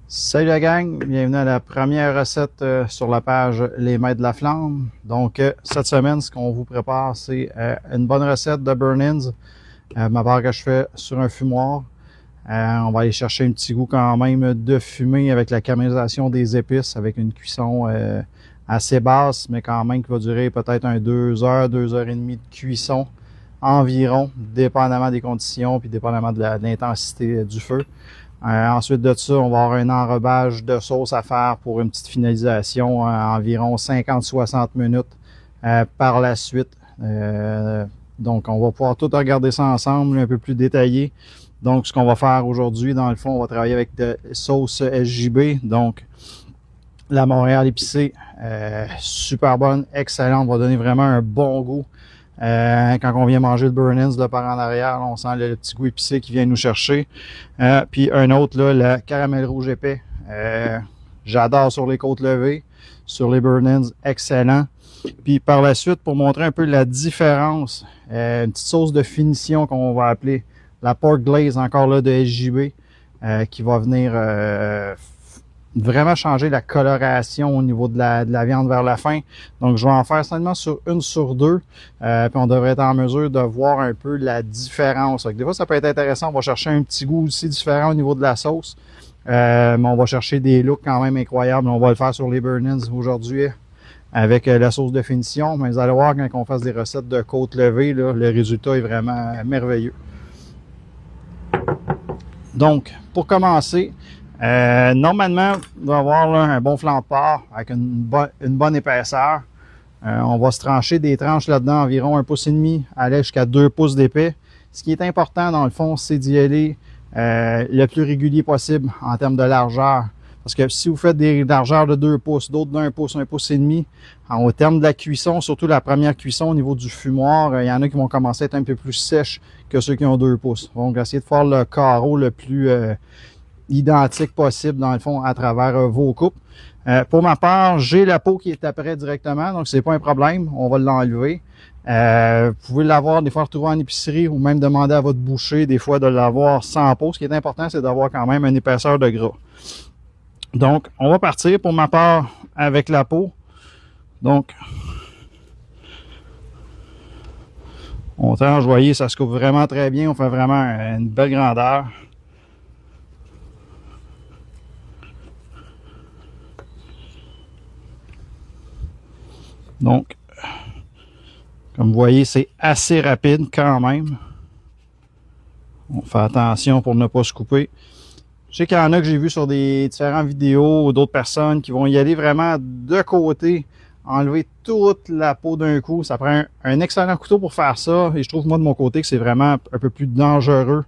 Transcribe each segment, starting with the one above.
Salut la gang, bienvenue à la première recette sur la page Les Maîtres de la Flamme. Donc cette semaine, ce qu'on vous prépare, c'est une bonne recette de burn-ins, ma part que je fais sur un fumoir. On va aller chercher un petit goût quand même de fumée avec la caramélisation des épices, avec une cuisson assez basse, mais quand même qui va durer peut-être 2 heures, 2 heures et demie de cuisson environ, dépendamment des conditions puis dépendamment de l'intensité du feu. Ensuite de ça, on va avoir un enrobage de sauce à faire pour une petite finalisation, environ 50-60 minutes par la suite. Donc, on va pouvoir tout regarder ça ensemble, un peu plus détaillé. Donc, ce qu'on va faire aujourd'hui, dans le fond, on va travailler avec de sauce SJB. Donc, la Montréal épicée, super bonne, excellente, va donner vraiment un bon goût. Quand on vient manger le burn-ins là, par en arrière, là, on sent le petit goût épicé qui vient nous chercher. Puis un autre, là, le caramel rouge épais. J'adore sur les côtes levées, sur les burn-ins, excellent. Puis par la suite, pour montrer un peu la différence, une petite sauce de finition qu'on va appeler la pork glaze, encore là de SJB, qui va venir vraiment changer la coloration au niveau de la viande vers la fin. Donc, je vais en faire seulement sur une sur deux. Puis on devrait être en mesure de voir un peu la différence. Donc, des fois, ça peut être intéressant. On va chercher un petit goût aussi différent au niveau de la sauce. Mais on va chercher des looks quand même incroyables. On va le faire sur les burn-ins aujourd'hui avec la sauce de finition. Mais vous allez voir, quand on fasse des recettes de côte levée, là, le résultat est vraiment merveilleux. Donc, pour commencer, normalement, on va avoir là, un bon flanc de porc avec une bonne épaisseur. On va se trancher des tranches là-dedans environ 1,5 pouce, aller jusqu'à 2 pouces d'épais. Ce qui est important dans le fond, c'est d'y aller le plus régulier possible en termes de largeur. Parce que si vous faites des largeurs de 2 pouces, d'autres d'1 pouce, 1,5 pouces, au terme de la cuisson, surtout la première cuisson au niveau du fumoir, il y en a qui vont commencer à être un peu plus sèches que ceux qui ont 2 pouces. Donc, essayez de faire le carreau le plus identique possible dans le fond à travers vos coupes. Pour ma part, j'ai la peau qui est après directement, donc c'est pas un problème, on va l'enlever. Vous pouvez l'avoir des fois retrouver en épicerie ou même demander à votre boucher des fois de l'avoir sans peau. Ce qui est important, c'est d'avoir quand même une épaisseur de gras. Donc, on va partir pour ma part avec la peau. Donc, on tranche, vous voyez, ça se coupe vraiment très bien. On fait vraiment une belle grandeur. Donc, comme vous voyez, c'est assez rapide quand même. On fait attention pour ne pas se couper. Je sais qu'il y en a que j'ai vu sur des différentes vidéos ou d'autres personnes qui vont y aller vraiment de côté, enlever toute la peau d'un coup. Ça prend un excellent couteau pour faire ça. Et je trouve, moi, de mon côté, que c'est vraiment un peu plus dangereux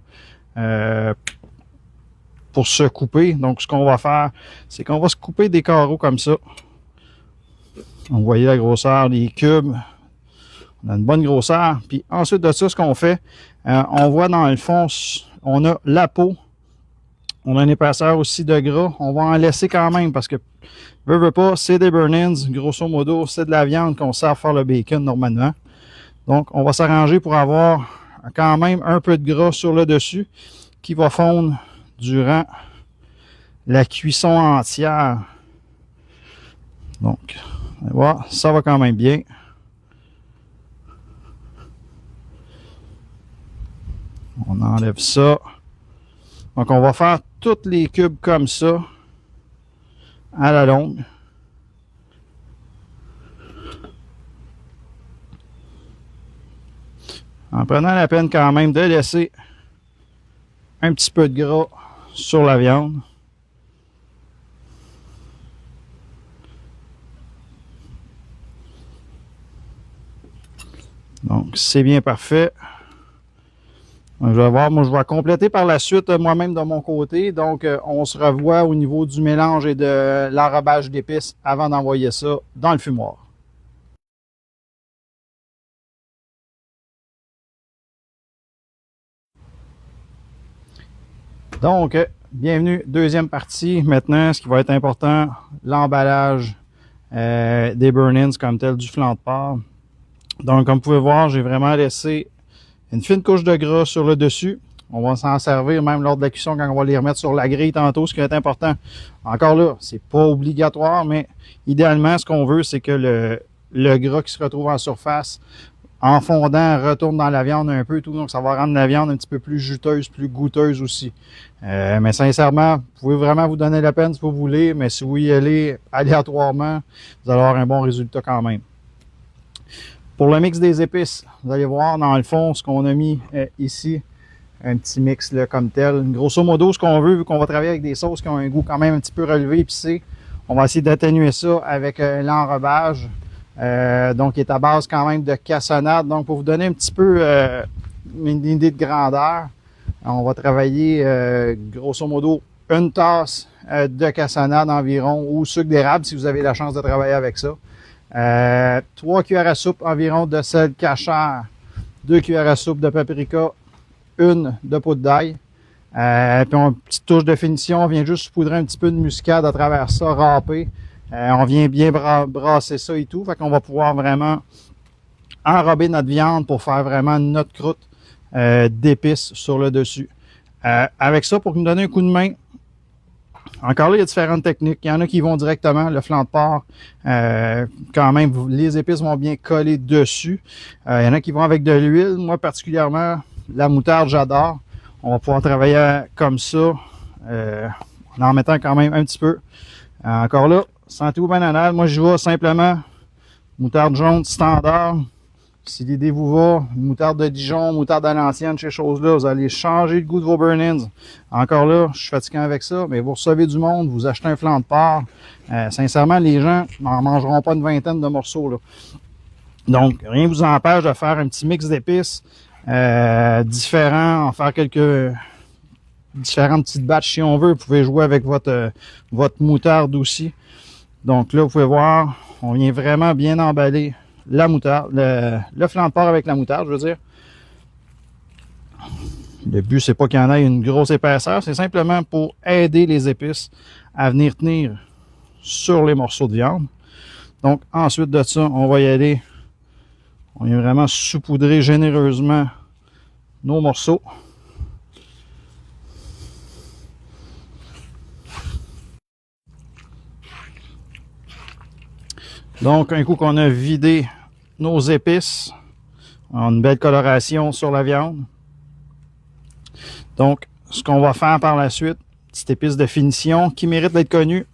pour se couper. Donc, ce qu'on va faire, c'est qu'on va se couper des carreaux comme ça. Vous voyez la grosseur des cubes. On a une bonne grosseur. Puis ensuite de ça, ce qu'on fait, on voit dans le fond, on a la peau. On a une épaisseur aussi de gras. On va en laisser quand même parce que, veut pas, c'est des burn-ins. Grosso modo, c'est de la viande qu'on sert à faire le bacon normalement. Donc, on va s'arranger pour avoir quand même un peu de gras sur le dessus qui va fondre durant la cuisson entière. Donc, vous allez voir, ça va quand même bien. On enlève ça. Donc, on va faire tous les cubes comme ça, à la longue. En prenant la peine quand même de laisser un petit peu de gras sur la viande. Donc, c'est bien parfait. Je vais voir, moi je vais compléter par la suite moi-même de mon côté. Donc, on se revoit au niveau du mélange et de l'enrobage d'épices avant d'envoyer ça dans le fumoir. Donc, bienvenue, deuxième partie. Maintenant, ce qui va être important, l'emballage des burn-ins comme tel du flanc de porc. Donc, comme vous pouvez voir, j'ai vraiment laissé une fine couche de gras sur le dessus. On va s'en servir même lors de la cuisson quand on va les remettre sur la grille tantôt, ce qui est important. Encore là, c'est pas obligatoire, mais idéalement, ce qu'on veut, c'est que le gras qui se retrouve en surface, en fondant, retourne dans la viande un peu, tout. Donc, ça va rendre la viande un petit peu plus juteuse, plus goûteuse aussi. Mais sincèrement, vous pouvez vraiment vous donner la peine si vous voulez, mais si vous y allez aléatoirement, vous allez avoir un bon résultat quand même. Pour le mix des épices, vous allez voir dans le fond ce qu'on a mis ici. Un petit mix là, comme tel. Grosso modo, ce qu'on veut, vu qu'on va travailler avec des sauces qui ont un goût quand même un petit peu relevé, épicé, on va essayer d'atténuer ça avec l'enrobage. Donc, qui est à base quand même de cassonade. Donc, pour vous donner un petit peu une idée de grandeur, on va travailler grosso modo une tasse de cassonade environ, ou sucre d'érable si vous avez la chance de travailler avec ça. 3 cuillères à soupe environ de sel cachère, 2 cuillères à soupe de paprika, une de poudre d'ail. Puis une petite touche de finition, on vient juste poudrer un petit peu de muscade à travers ça, râper. On vient bien brasser ça et tout. Fait qu'on va pouvoir vraiment enrober notre viande pour faire vraiment notre croûte d'épices sur le dessus. Avec ça, pour nous donner un coup de main, encore là, il y a différentes techniques. Il y en a qui vont directement, le flanc de porc, quand même, les épices vont bien coller dessus. Il y en a qui vont avec de l'huile. Moi, particulièrement, la moutarde, j'adore. On va pouvoir travailler comme ça, en mettant quand même un petit peu. Encore là, sentez-vous bananade. Moi, je vais simplement moutarde jaune standard. Si l'idée vous va, moutarde de Dijon, moutarde à l'ancienne, ces choses-là, vous allez changer le goût de vos burn-ins. Encore là, je suis fatiguant avec ça, mais vous recevez du monde, vous achetez un flanc de porc. Sincèrement, les gens n'en mangeront pas une vingtaine de morceaux, là. Donc, rien ne vous empêche de faire un petit mix d'épices différents, en faire quelques différentes petites batches si on veut. Vous pouvez jouer avec votre moutarde aussi. Donc là, vous pouvez voir, on vient vraiment bien emballer la moutarde, le flanc de porc avec la moutarde, je veux dire. Le but, c'est pas qu'il y en ait une grosse épaisseur, c'est simplement pour aider les épices à venir tenir sur les morceaux de viande. Donc, ensuite de ça, on va y aller. On vient vraiment saupoudrer généreusement nos morceaux. Donc, un coup qu'on a vidé nos épices, on a une belle coloration sur la viande. Donc, ce qu'on va faire par la suite, petite épice de finition qui mérite d'être connue.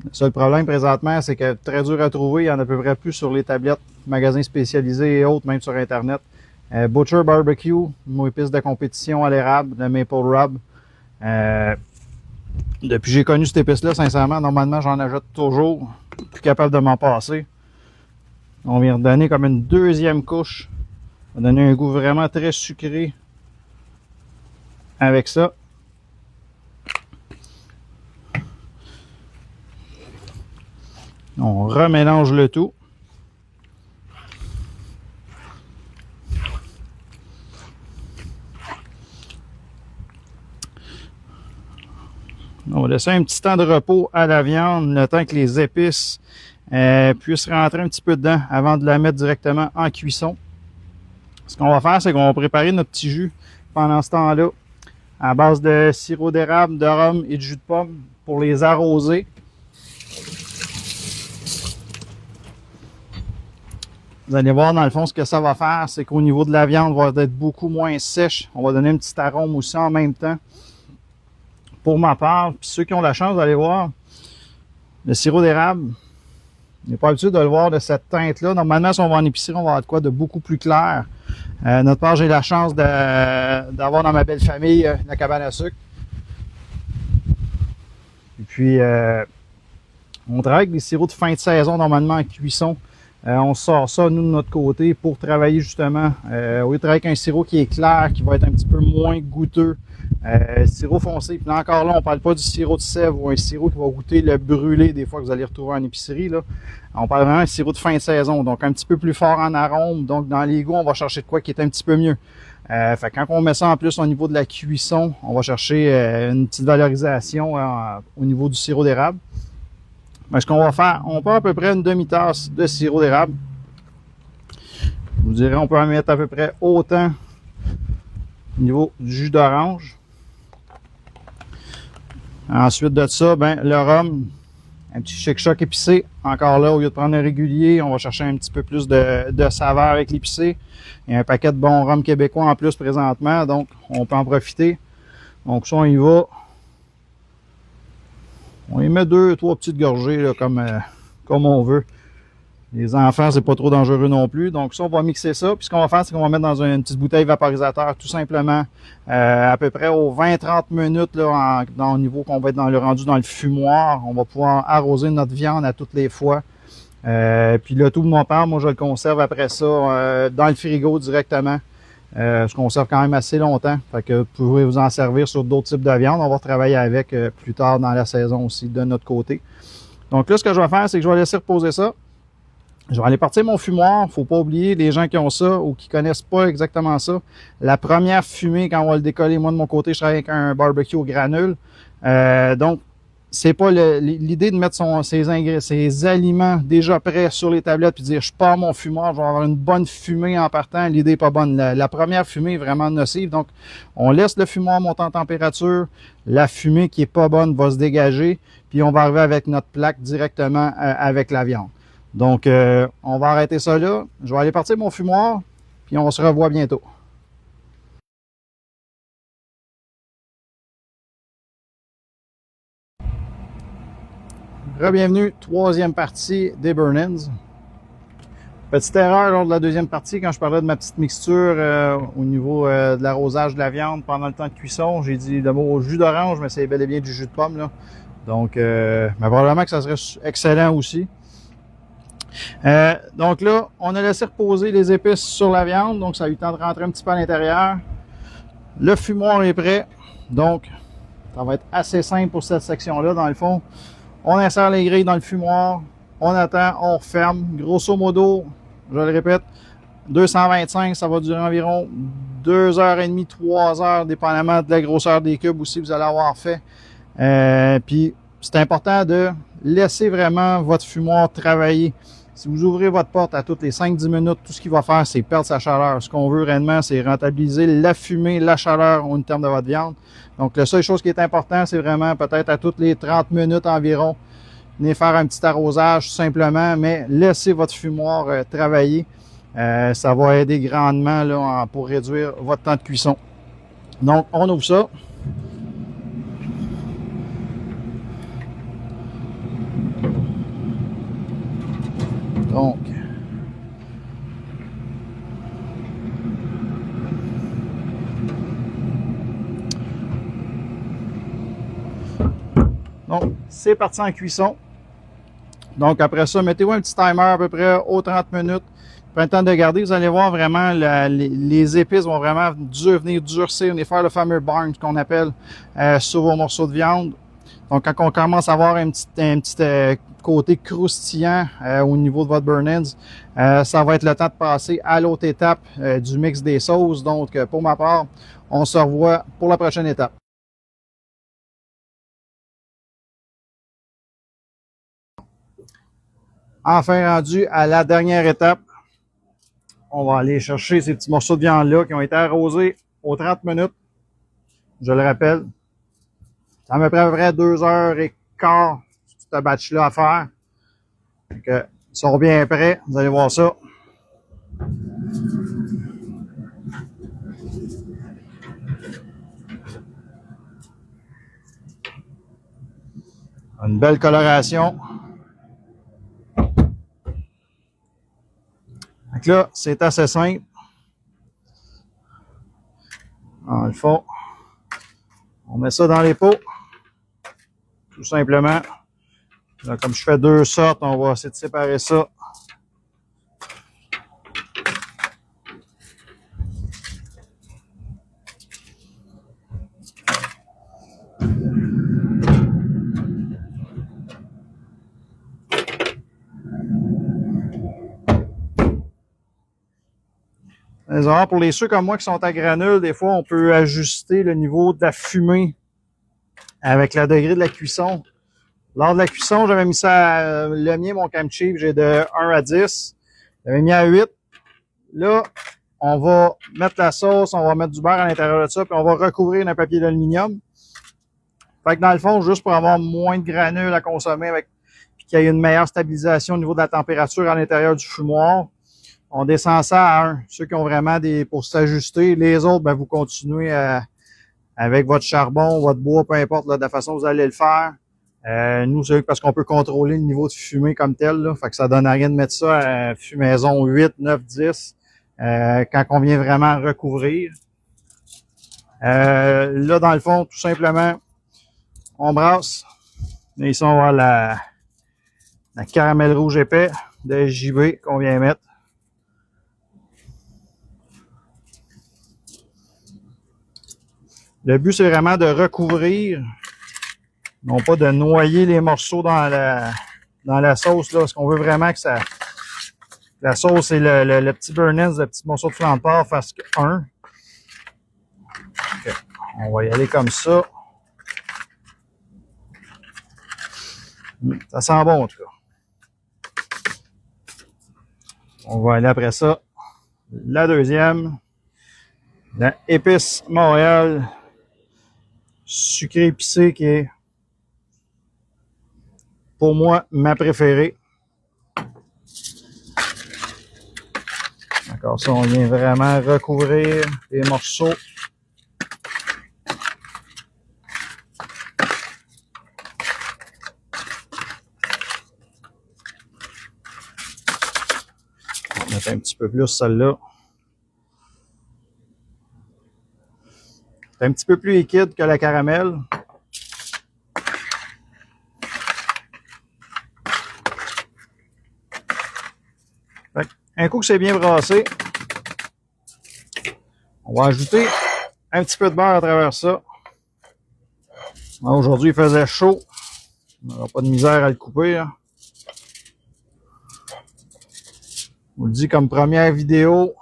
Le seul problème présentement, c'est que très dur à trouver. Il y en a à peu près plus sur les tablettes, magasins spécialisés et autres, même sur Internet. Butcher Barbecue, mon épice de compétition à l'érable, le Maple Rub. Depuis que j'ai connu cette épice-là, sincèrement, normalement, j'en achète toujours. Plus capable de m'en passer. On vient redonner comme une deuxième couche. On va donner un goût vraiment très sucré avec ça. On remélange le tout. On va laisser un petit temps de repos à la viande, le temps que les épices puissent rentrer un petit peu dedans avant de la mettre directement en cuisson. Ce qu'on va faire, c'est qu'on va préparer notre petit jus pendant ce temps-là à base de sirop d'érable, de rhum et de jus de pomme pour les arroser. Vous allez voir dans le fond ce que ça va faire, c'est qu'au niveau de la viande, va être beaucoup moins sèche. On va donner un petit arôme aussi en même temps. Pour ma part, puis ceux qui ont la chance d'aller voir, le sirop d'érable, on n'est pas habitué de le voir de cette teinte-là. Normalement, si on va en épicerie, on va avoir de quoi de beaucoup plus clair. Notre part, j'ai la chance d'avoir dans ma belle famille la cabane à sucre. Et puis, on travaille avec des sirops de fin de saison, normalement en cuisson. On sort ça, nous, de notre côté, pour travailler justement. Au lieu de travailler avec un sirop qui est clair, qui va être un petit peu moins goûteux, sirop foncé. Puis là, encore là, on parle pas du sirop de sève ou un sirop qui va goûter le brûlé des fois que vous allez retrouver en épicerie, là. On parle vraiment d'un sirop de fin de saison, donc un petit peu plus fort en arôme. Donc, dans les goûts, on va chercher de quoi qui est un petit peu mieux. Fait quand on met ça en plus au niveau de la cuisson, on va chercher une petite valorisation au niveau du sirop d'érable. Mais ce qu'on va faire, on prend à peu près une demi-tasse de sirop d'érable. Je vous dirais, on peut en mettre à peu près autant au niveau du jus d'orange. Ensuite de ça, ben, le rhum, un petit shake-shock épicé. Encore là, au lieu de prendre un régulier, on va chercher un petit peu plus de saveur avec l'épicé. Il y a un paquet de bons rhum québécois en plus présentement, donc on peut en profiter. Donc ça, on y va. On y met 2-3 petites gorgées là, comme on veut. Les enfants, c'est pas trop dangereux non plus. Donc ça, on va mixer ça. Puis ce qu'on va faire, c'est qu'on va mettre dans une petite bouteille vaporisateur, tout simplement, à peu près aux 20-30 minutes, là, dans le niveau qu'on va être rendu dans le fumoir. On va pouvoir arroser notre viande à toutes les fois. Puis le tout de mon père, moi, je le conserve après ça dans le frigo directement. Je conserve quand même assez longtemps. Fait que vous pouvez vous en servir sur d'autres types de viande. On va travailler avec plus tard dans la saison aussi de notre côté. Donc là, ce que je vais faire, c'est que je vais laisser reposer ça. Je vais aller partir mon fumoir. Faut pas oublier, les gens qui ont ça ou qui connaissent pas exactement ça, la première fumée, quand on va le décoller, moi de mon côté, je travaille avec un barbecue au granule. Donc, c'est pas l'idée de mettre ses aliments déjà prêts sur les tablettes puis dire je pars mon fumoir, je vais avoir une bonne fumée en partant. L'idée n'est pas bonne. La première fumée est vraiment nocive. Donc, on laisse le fumoir monter en température. La fumée qui est pas bonne va se dégager. Puis on va arriver avec notre plaque directement avec la viande. Donc, on va arrêter ça là. Je vais aller partir mon fumoir, puis on se revoit bientôt. Re-bienvenue, troisième partie des Burn-Ins. Petite erreur lors de la deuxième partie, quand je parlais de ma petite mixture au niveau de l'arrosage de la viande pendant le temps de cuisson. J'ai dit le mot jus d'orange, mais c'est bel et bien du jus de pomme, là. Donc, mais probablement que ça serait excellent aussi. Donc là, on a laissé reposer les épices sur la viande, donc ça a eu le temps de rentrer un petit peu à l'intérieur. Le fumoir est prêt, donc ça va être assez simple pour cette section-là. Dans le fond, on insère les grilles dans le fumoir, on attend, on referme. Grosso modo, je le répète, 225, ça va durer environ 2h30, 3 heures, dépendamment de la grosseur des cubes aussi vous allez avoir fait. Puis c'est important de laisser vraiment votre fumoir travailler. Si vous ouvrez votre porte à toutes les 5-10 minutes, tout ce qu'il va faire, c'est perdre sa chaleur. Ce qu'on veut réellement, c'est rentabiliser la fumée, la chaleur au terme de votre viande. Donc, la seule chose qui est important, c'est vraiment peut-être à toutes les 30 minutes environ, venez faire un petit arrosage tout simplement, mais laissez votre fumoir travailler. Ça va aider grandement là, pour réduire votre temps de cuisson. Donc, on ouvre ça. Donc, c'est parti en cuisson. Donc, après ça, mettez-vous un petit timer à peu près aux 30 minutes. Prenez le temps de garder. Vous allez voir vraiment, les épices vont vraiment venir durcir, venir faire le fameux burn qu'on appelle sur vos morceaux de viande. Donc, quand on commence à avoir un petit côté croustillant au niveau de votre burn-ins, ça va être le temps de passer à l'autre étape du mix des sauces. Donc, pour ma part, on se revoit pour la prochaine étape. Enfin rendu à la dernière étape, on va aller chercher ces petits morceaux de viande-là qui ont été arrosés aux 30 minutes. Je le rappelle, ça me prend à peu près 2h15 ce batch-là à faire. Donc, ils sont bien prêts, vous allez voir ça. Une belle coloration. Donc là, c'est assez simple. Dans le fond, on met ça dans les pots. Tout simplement. Là, comme je fais deux sortes, on va essayer de séparer ça. Pour les ceux comme moi qui sont à granules, des fois, on peut ajuster le niveau de la fumée avec le degré de la cuisson. Lors de la cuisson, j'avais mis ça, le mien, mon camp cheap, j'ai de 1 à 10. J'avais mis à 8. Là, on va mettre la sauce, on va mettre du beurre à l'intérieur de ça, puis on va recouvrir d'un papier d'aluminium. Fait que dans le fond, juste pour avoir moins de granules à consommer, puis qu'il y ait une meilleure stabilisation au niveau de la température à l'intérieur du fumoir, on descend ça à 1. Ceux qui ont vraiment pour s'ajuster. Les autres, ben, vous continuez avec votre charbon, votre bois, peu importe là, de la façon que vous allez le faire. Nous, c'est parce qu'on peut contrôler le niveau de fumée comme tel. Là, fait que ça donne à rien de mettre ça à fumaison 8, 9, 10 quand on vient vraiment recouvrir. Là, dans le fond, tout simplement, on brasse. Et ici, on va avoir la caramel rouge épais de JB qu'on vient mettre. Le but, c'est vraiment de recouvrir, non pas de noyer les morceaux dans la sauce, là, parce qu'on veut vraiment que la sauce et le petit burn-ins, le petit morceau de flan de porc fasse un. Okay. On va y aller comme ça. Ça sent bon, en tout cas. On va aller après ça. La deuxième, la épice Montréal sucré épicé qui est pour moi ma préférée. D'accord, ça on vient vraiment recouvrir les morceaux. On va mettre un petit peu plus celle-là. C'est un petit peu plus liquide que la caramel. Un coup que c'est bien brassé, on va ajouter un petit peu de beurre à travers ça. Aujourd'hui, il faisait chaud. On n'aura pas de misère à le couper. Là. Je vous le dis comme première vidéo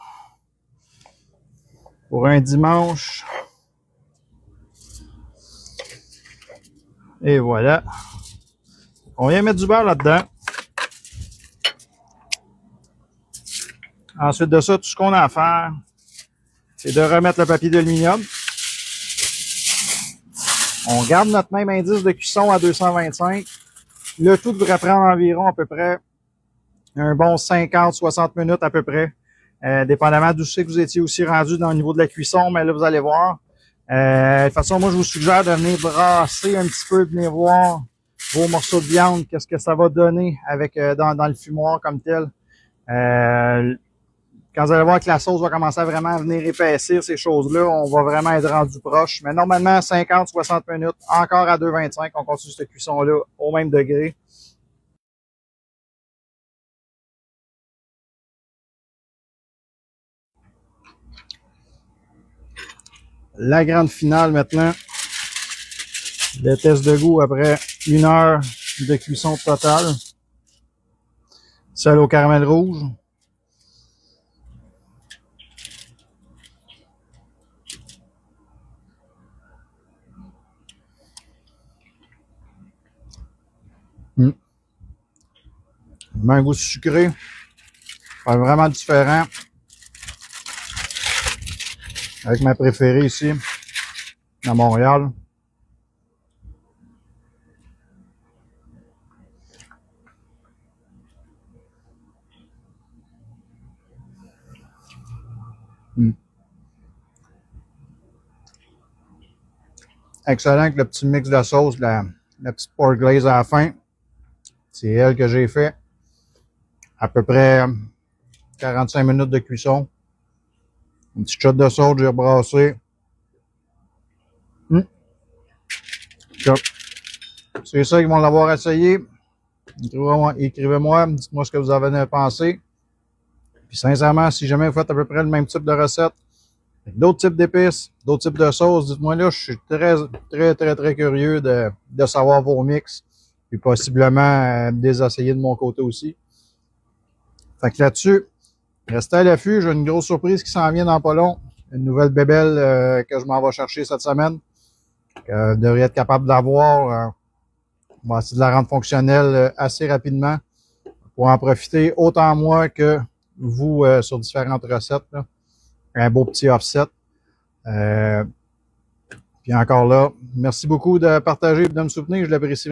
pour un dimanche. Et voilà. On vient mettre du beurre là-dedans. Ensuite de ça, tout ce qu'on a à faire, c'est de remettre le papier d'aluminium. On garde notre même indice de cuisson à 225. Le tout devrait prendre environ à peu près un bon 50-60 minutes à peu près. Dépendamment d'où c'est que vous étiez aussi rendu dans le niveau de la cuisson, mais là, vous allez voir. De toute façon, moi, je vous suggère de venir brasser un petit peu, de venir voir vos morceaux de viande, qu'est-ce que ça va donner avec dans le fumoir comme tel. Quand vous allez voir que la sauce va commencer à vraiment venir épaissir ces choses-là, on va vraiment être rendu proche. Mais normalement, 50-60 minutes, encore à 2,25, on continue cette cuisson-là au même degré. La grande finale maintenant. Le test de goût après 1 heure de cuisson totale. Celle au caramel rouge. Un goût sucré. Vraiment différent. Avec ma préférée ici, à Montréal. Excellent avec le petit mix de sauce, la petite pork glaze à la fin. C'est elle que j'ai fait. À peu près 45 minutes de cuisson. Une petite shot de sauce, j'ai rebrassé. C'est ça qu'ils vont l'avoir essayé. Écrivez-moi, dites-moi ce que vous avez pensé. Puis sincèrement, si jamais vous faites à peu près le même type de recette, avec d'autres types d'épices, d'autres types de sauces, dites-moi là, je suis très curieux de savoir vos mix. Puis possiblement des essayer de mon côté aussi. Fait que là-dessus, restez à l'affût, j'ai une grosse surprise qui s'en vient dans pas long. Une nouvelle bébelle que je m'en vais chercher cette semaine. Que je devrais être capable d'avoir. On va essayer de la rendre fonctionnelle assez rapidement pour en profiter autant moi que vous sur différentes recettes. Là. un beau petit offset. Puis encore là, merci beaucoup de partager et de me soutenir, je l'apprécie.